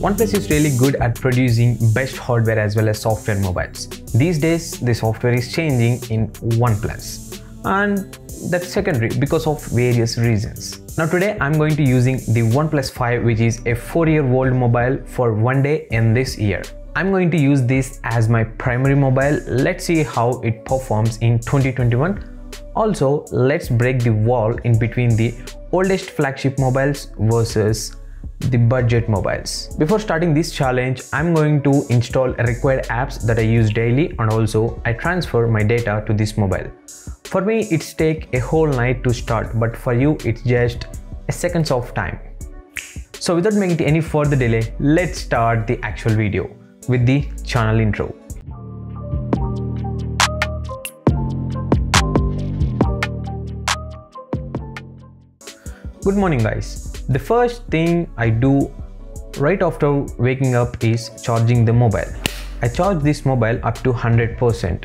OnePlus is really good at producing best hardware as well as software mobiles. These days, the software is changing in OnePlus, and that's secondary because of various reasons. Now today I'm going to using the OnePlus 5, which is a 4-year-old mobile for one day in this year. I'm going to use this as my primary mobile. Let's see how it performs in 2021. Also, let's break the wall in between the oldest flagship mobiles versus the budget mobiles. Before starting this challenge, I'm going to install required apps that I use daily, and also I transfer my data to this mobile. For me, it's take a whole night to start, but for you, it's just a seconds of time. So without making any further delay, let's start the actual video with the channel intro. Good morning guys. The first thing I do right after waking up is charging the mobile. I charge this mobile up to 100%.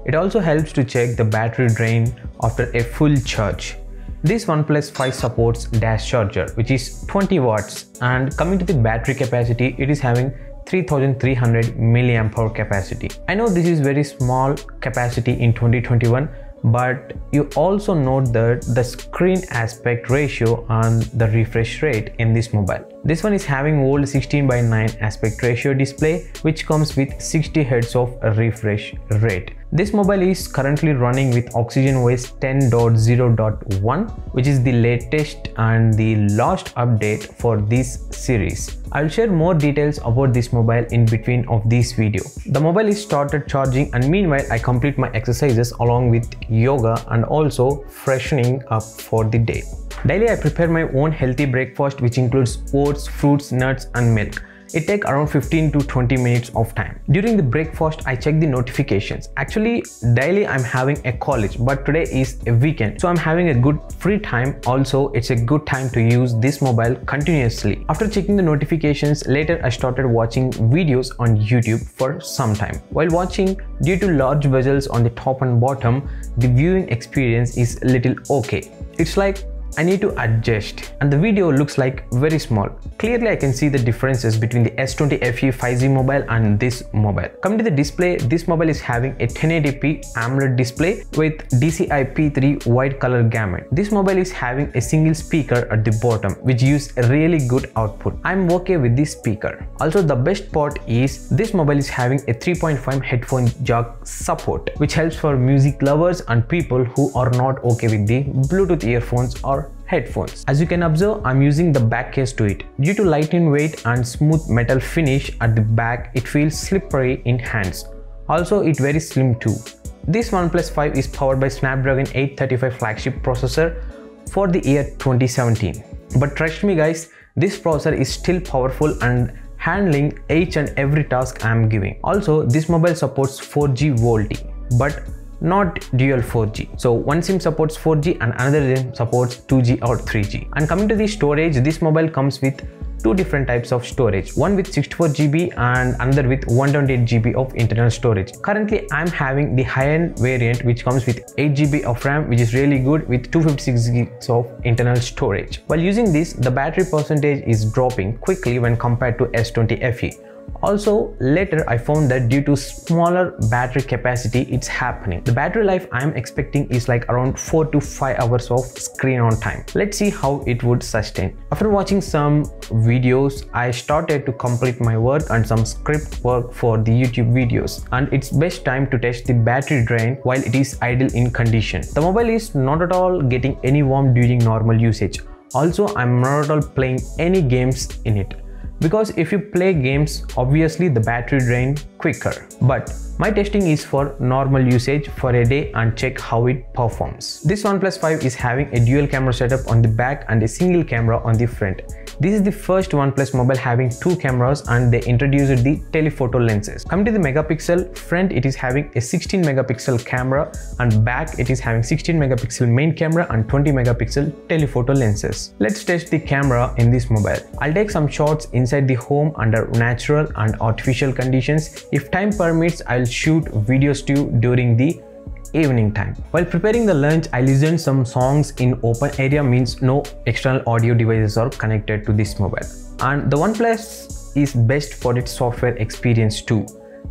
It also helps to check the battery drain after a full charge. This OnePlus 5 supports dash charger, which is 20 watts, and coming to the battery capacity, it is having 3300 mAh capacity. I know this is very small capacity in 2021, but you also note that the screen aspect ratio and the refresh rate in this mobile. This one is having old 16:9 aspect ratio display, which comes with 60 Hz of refresh rate. This mobile is currently running with OxygenOS 10.0.1, which is the latest and the last update for this series. I'll share more details about this mobile in between of this video. The mobile is started charging, and meanwhile I complete my exercises along with yoga and also freshening up for the day. Daily I prepare my own healthy breakfast, which includes oats, fruits, nuts and milk. It takes around 15 to 20 minutes of time. During the breakfast, I check the notifications. Actually, daily I'm having a college, but today is a weekend, so I'm having a good free time. Also, it's a good time to use this mobile continuously. After checking the notifications, later I started watching videos on YouTube for some time. While watching, due to large bezels on the top and bottom, the viewing experience is little okay. It's like I need to adjust, and the video looks like very small. Clearly I can see the differences between the S20 FE 5G mobile and this mobile. Coming to the display, this mobile is having a 1080p AMOLED display with DCI-P3 wide color gamut. This mobile is having a single speaker at the bottom, which gives a really good output. I'm okay with this speaker. Also, the best part is this mobile is having a 3.5 headphone jack support, which helps for music lovers and people who are not okay with the Bluetooth earphones or headphones. As you can observe, I'm using the back case to it. Due to light in weight and smooth metal finish at the back, it feels slippery in hands. Also, it's very slim too. This OnePlus 5 is powered by Snapdragon 835 flagship processor for the year 2017. But trust me guys, this processor is still powerful and handling each and every task I'm giving. Also, this mobile supports 4G VoLTE, but not dual 4G. So one SIM supports 4G and another SIM supports 2G or 3G. And coming to the storage, this mobile comes with two different types of storage, one with 64GB and another with 128GB of internal storage. Currently I'm having the high-end variant, which comes with 8GB of RAM, which is really good, with 256GB of internal storage. While using this, the battery percentage is dropping quickly when compared to S20 FE. Also, later I found that due to smaller battery capacity, it's happening. The battery life I am expecting is like around 4 to 5 hours of screen on time. Let's see how it would sustain. After watching some videos, I started to complete my work and some script work for the YouTube videos, and it's best time to test the battery drain while it is idle in condition. The mobile is not at all getting any warm during normal usage. Also, I'm not at all playing any games in it, because if you play games, obviously the battery drain quicker. But my testing is for normal usage for a day and check how it performs. This OnePlus 5 is having a dual camera setup on the back and a single camera on the front. This is the first OnePlus mobile having two cameras, and they introduced the telephoto lenses. Coming to the megapixel, front it is having a 16 megapixel camera, and back it is having 16 megapixel main camera and 20 megapixel telephoto lenses. Let's test the camera in this mobile. I'll take some shots inside the home under natural and artificial conditions. If time permits, I'll shoot videos too during the evening time. While preparing the lunch, I listened some songs in open area, means no external audio devices are connected to this mobile. And the OnePlus is best for its software experience too.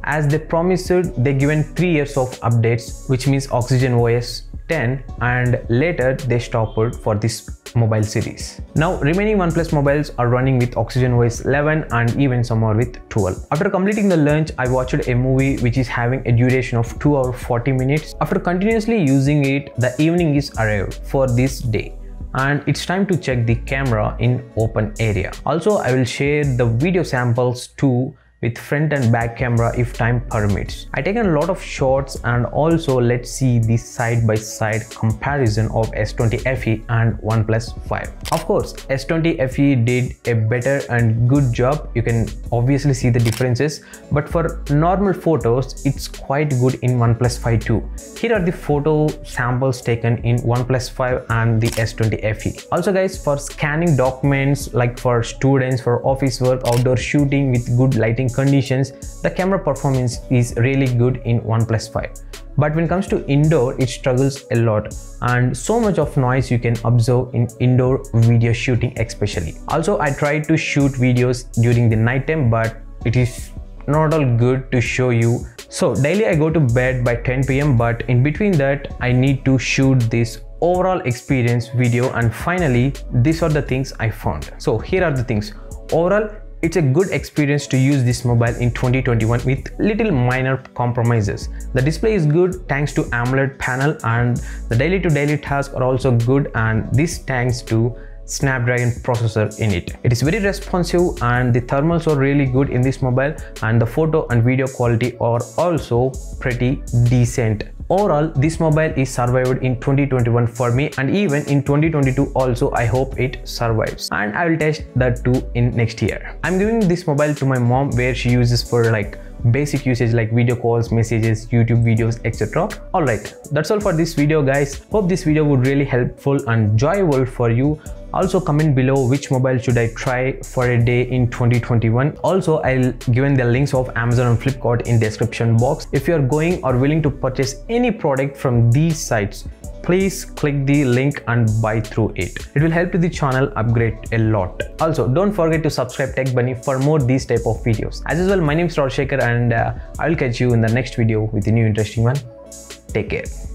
As they promised, they given 3 years of updates, which means Oxygen OS 10, and later they stopped for this mobile series. Now remaining OnePlus mobiles are running with Oxygen OS 11 and even some are with 12. After completing the launch, I watched a movie which is having a duration of 2 hours 40 minutes. After continuously using it, the evening is arrived for this day and it's time to check the camera in open area. Also, I will share the video samples too with front and back camera if time permits. I taken a lot of shots, and also let's see the side-by-side comparison of S20 FE and OnePlus 5. Of course, S20 FE did a better and good job. You can obviously see the differences, but for normal photos, it's quite good in OnePlus 5 too. Here are the photo samples taken in OnePlus 5 and the S20 FE. Also guys, for scanning documents, like for students, for office work, outdoor shooting with good lighting conditions, the camera performance is really good in OnePlus 5. But when it comes to indoor, it struggles a lot, and so much of noise you can observe in indoor video shooting especially. Also, I tried to shoot videos during the night time, but it is not all good to show you. So daily I go to bed by 10 PM, but in between that I need to shoot this overall experience video, and finally these are the things I found. So here are the things. Overall, it's a good experience to use this mobile in 2021 with little minor compromises. The display is good thanks to AMOLED panel, and the daily to daily tasks are also good, and this thanks to Snapdragon processor in it. It is very responsive and the thermals are really good in this mobile, and the photo and video quality are also pretty decent. Overall, this mobile is survived in 2021 for me, and even in 2022 also I hope it survives, and I will test that too in next year. I'm giving this mobile to my mom, where she uses for like basic usage like video calls, messages, YouTube videos, etc. Alright, that's all for this video guys. Hope this video would really helpful and enjoyable for you. Also comment below which mobile should I try for a day in 2021. Also, I'll given the links of Amazon and Flipkart in description box. If you are going or willing to purchase any product from these sites, please click the link and buy through it. It will help the channel upgrade a lot. Also, don't forget to subscribe Tech Bunny for more these type of videos. As usual, my name is Rajshekhar, and I will catch you in the next video with a new interesting one. Take care.